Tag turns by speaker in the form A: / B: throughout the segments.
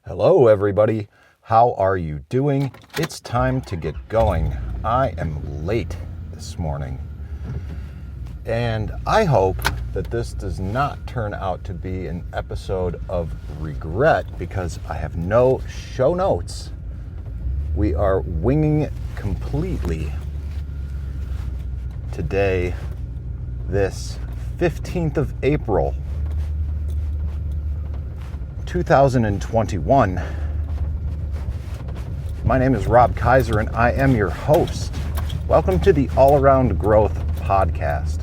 A: Hello, everybody. How are you doing? It's time to get going. I am late this morning, and I hope that this does not turn out to be an episode of regret because I have no show notes. We are winging it completely today, this 15th of April, 2021. My name is Rob Kaiser and I am your host. Welcome to the All Around Growth podcast.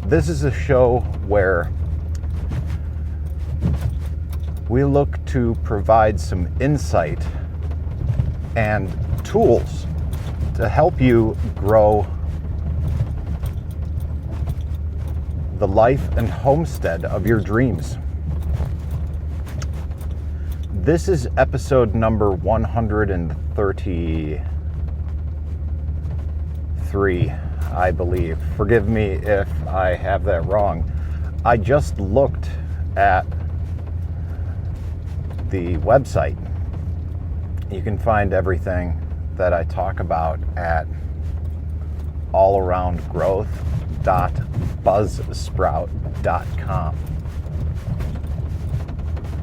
A: This is a show where we look to provide some insight and tools to help you grow the life and homestead of your dreams. This is episode number 133, I believe. Forgive me if I have that wrong. I just looked at the website. You can find everything that I talk about at allaroundgrowth.buzzsprout.com.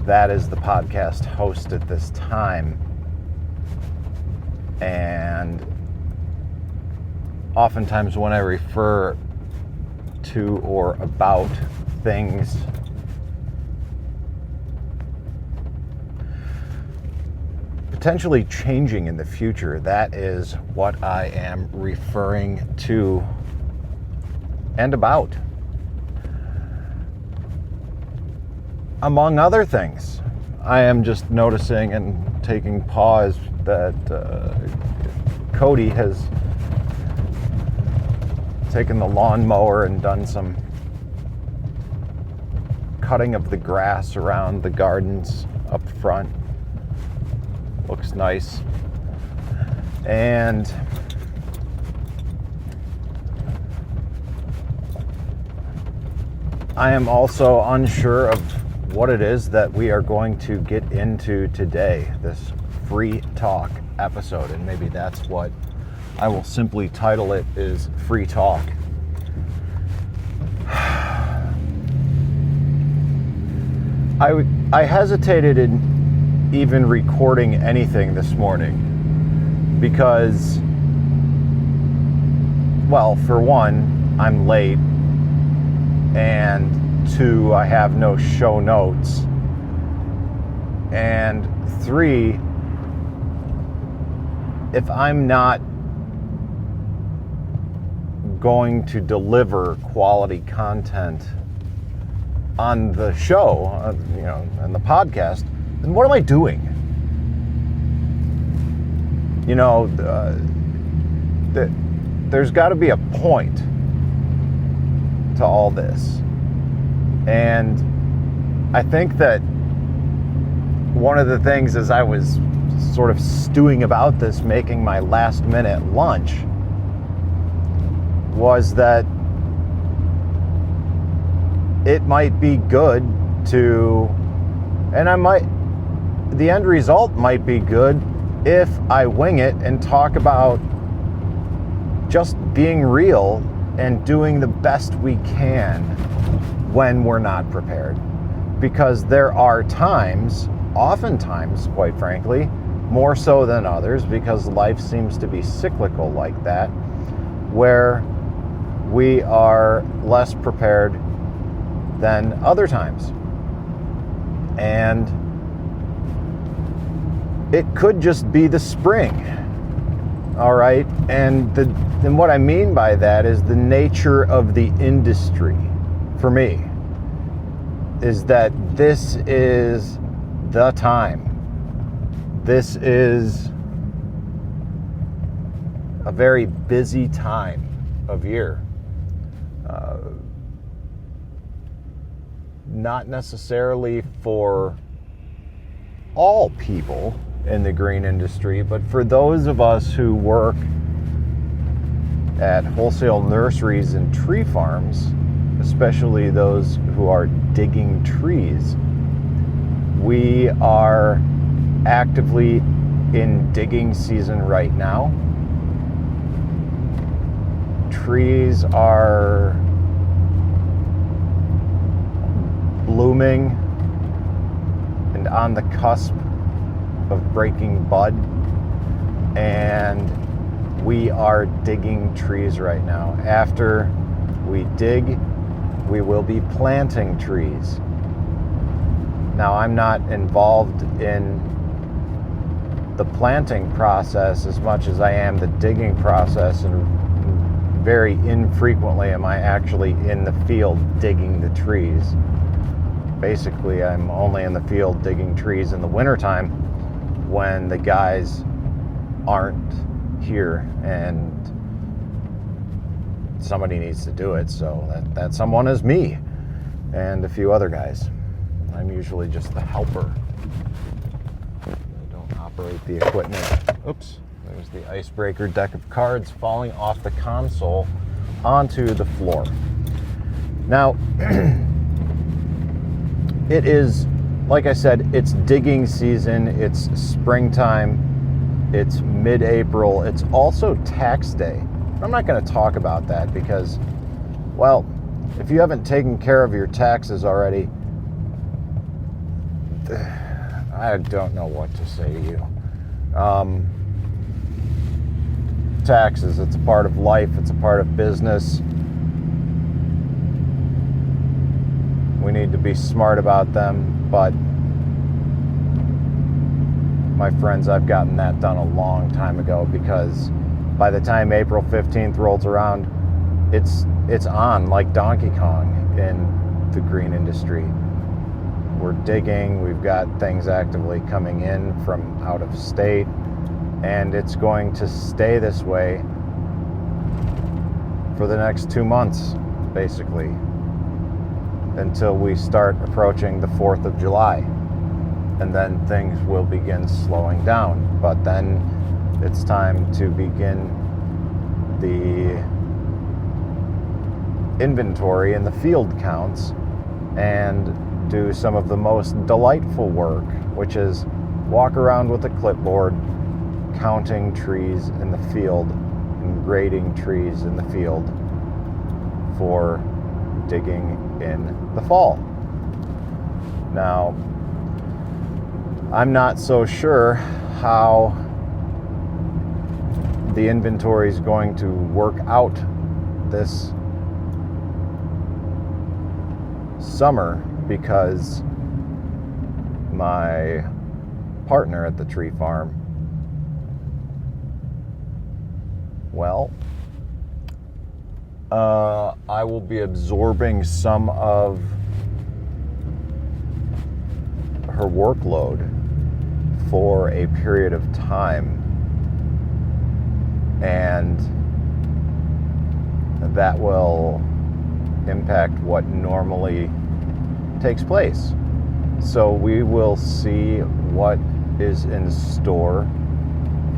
A: That is the podcast host at this time. And oftentimes when I refer to or about things potentially changing in the future, that is what I am referring to and about. Among other things, I am just noticing and taking pause that Cody has taken the lawnmower and done some cutting of the grass around the gardens up front. Looks nice. And I am also unsure of what it is that we are going to get into today, this free talk episode, and maybe that's what I will simply title it, is free talk. I hesitated in even recording anything this morning because, well, for one, I'm late, and two, I have no show notes, and three, if I'm not going to deliver quality content on the show, and the podcast, then what am I doing? There's got to be a point to all this. And I think that one of the things, as I was sort of stewing about this, making my last minute lunch, was that it might be good to, and the end result might be good if I wing it and talk about just being real and doing the best we can when we're not prepared. Because there are times, oftentimes, quite frankly, more so than others, because life seems to be cyclical like that, where we are less prepared than other times. And it could just be the spring, all right? And what I mean by that is the nature of the industry. For me, is that this is the time. This is a very busy time of year. Not necessarily for all people in the green industry, but for those of us who work at wholesale nurseries and tree farms, especially those who are digging trees, we are actively in digging season right now. Trees are blooming and on the cusp of breaking bud, and we are digging trees right now. After we dig, we will be planting trees. Now, I'm not involved in the planting process as much as I am the digging process, and very infrequently am I actually in the field digging the trees. Basically, I'm only in the field digging trees in the wintertime when the guys aren't here and somebody needs to do it. So that someone is me and a few other guys. I'm usually just the helper. I don't operate the equipment. Oops, there's the icebreaker deck of cards falling off the console onto the floor. Now, it is, like I said, it's digging season, it's springtime, it's mid-April, it's also tax day. I'm not going to talk about that because, well, if you haven't taken care of your taxes already, I don't know what to say to you. Taxes, it's a part of life, it's a part of business. We need to be smart about them, but my friends, I've gotten that done a long time ago, because by the time April 15th rolls around, it's on like Donkey Kong in the green industry. We're digging, we've got things actively coming in from out of state, and it's going to stay this way for the next 2 months, basically, until we start approaching the 4th of July. And then things will begin slowing down. But then it's time to begin the inventory and the field counts and do some of the most delightful work, which is walk around with a clipboard, counting trees in the field and grading trees in the field for digging in the fall. Now, I'm not so sure how the inventory is going to work out this summer, because my partner at the tree farm, well, I will be absorbing some of her workload for a period of time, and that will impact what normally takes place. So we will see what is in store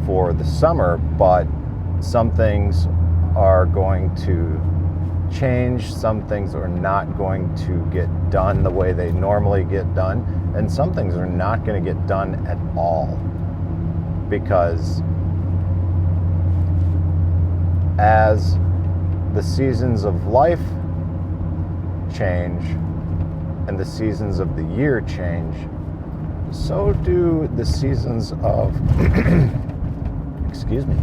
A: for the summer, but some things are going to change, some things are not going to get done the way they normally get done, and some things are not going to get done at all, because as the seasons of life change and the seasons of the year change, so do the seasons of excuse me,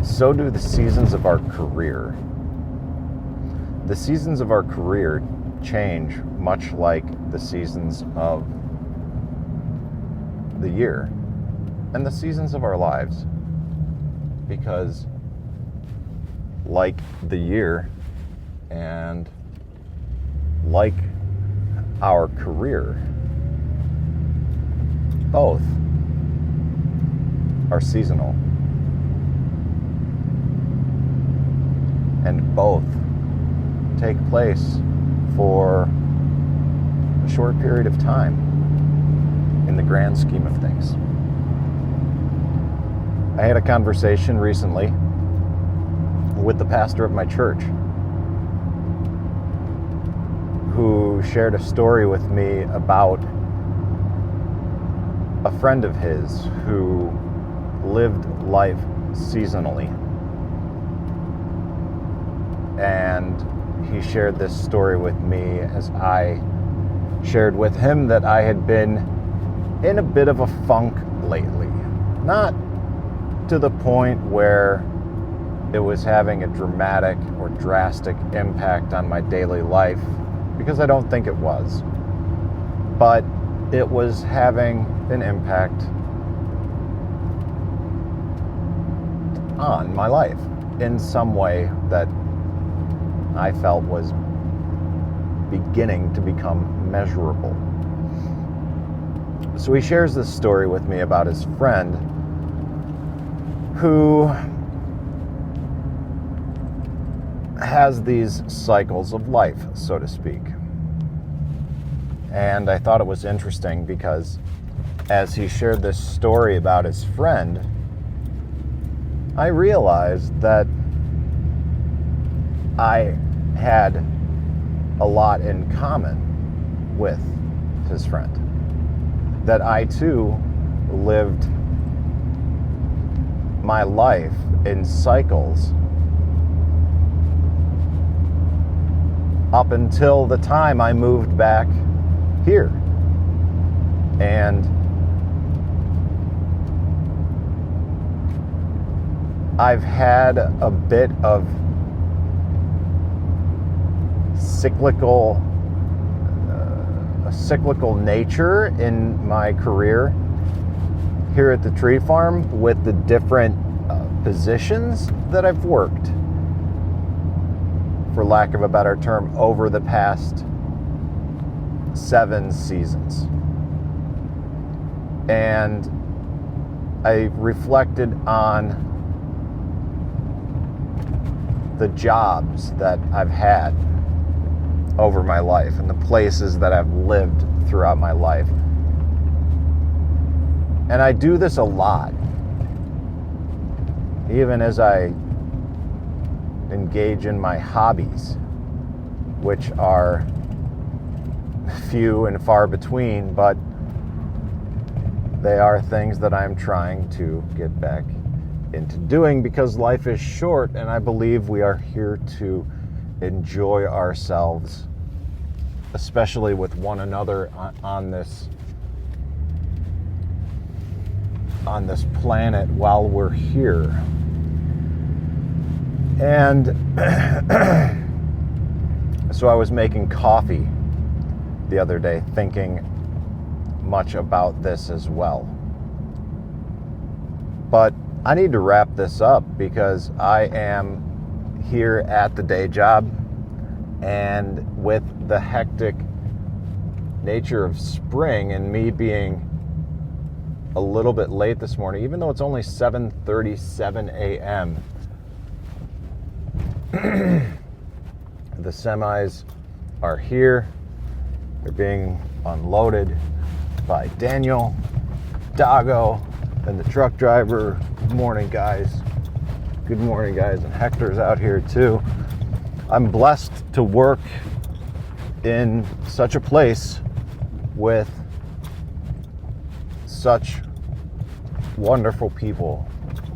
A: so do the seasons of our career. The seasons of our career change much like the seasons of the year and the seasons of our lives, because like the year and like our career, both are seasonal, and both take place for a short period of time in the grand scheme of things. I had a conversation recently with the pastor of my church, who shared a story with me about a friend of his who lived life seasonally. And he shared this story with me as I shared with him that I had been in a bit of a funk lately. Not to the point where it was having a dramatic or drastic impact on my daily life, because I don't think it was. But it was having an impact on my life in some way that I felt was beginning to become measurable. So he shares this story with me about his friend who has these cycles of life, so to speak. And I thought it was interesting because as he shared this story about his friend, I realized that I had a lot in common with his friend. That I too lived my life in cycles up until the time I moved back here. And I've had a bit of cyclical nature in my career here at the tree farm with the different positions that I've worked, for lack of a better term, over the past 7 seasons. And I reflected on the jobs that I've had over my life and the places that I've lived throughout my life. And I do this a lot, even as I engage in my hobbies, which are few and far between, but they are things that I'm trying to get back into doing because life is short, and I believe we are here to enjoy ourselves, especially with one another on this planet while we're here. And so I was making coffee the other day, thinking much about this as well. But I need to wrap this up because I am here at the day job, and with the hectic nature of spring and me being a little bit late this morning, even though it's only 7:37 a.m., the semis are here. They're being unloaded by Daniel, Dago, and the truck driver. Good morning, guys. Good morning, guys. And Hector's out here too. I'm blessed to work in such a place with such wonderful people.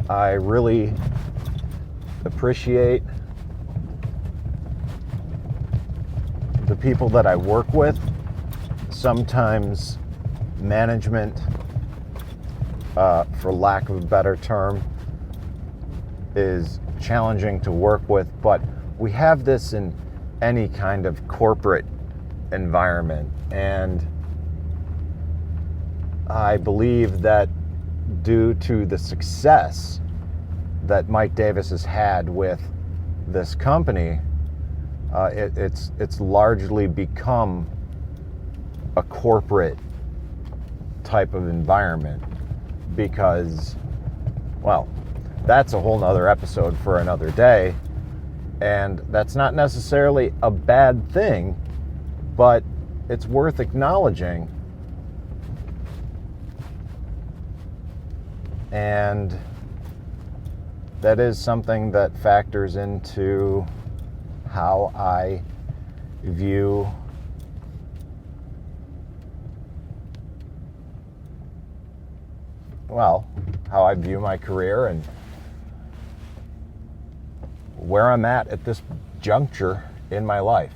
A: I really appreciate the people that I work with. Sometimes management, for lack of a better term, is challenging to work with, but we have this in any kind of corporate environment. And I believe that due to the success that Mike Davis has had with this company, it's largely become a corporate type of environment because, well, that's a whole nother episode for another day. And that's not necessarily a bad thing, but it's worth acknowledging. And that is something that factors into how I view well, how I view my career and where I'm at this juncture in my life.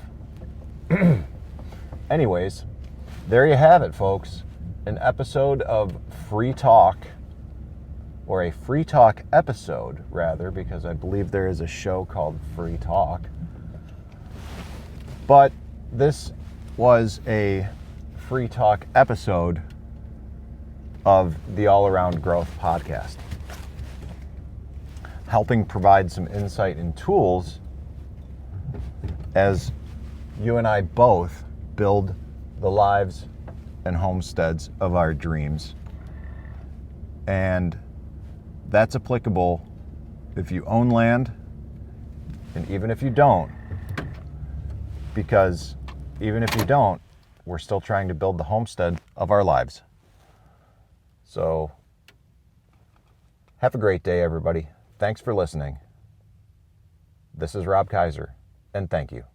A: Anyways, there you have it, folks. An episode of Free Talk, or a Free Talk episode, rather, because I believe there is a show called Free Talk. But this was a Free Talk episode of the All Around Growth podcast, helping provide some insight and tools as you and I both build the lives and homesteads of our dreams. And that's applicable if you own land, and even if you don't, because even if you don't, we're still trying to build the homestead of our lives. So, have a great day, everybody. Thanks for listening. This is Rob Kaiser, and thank you.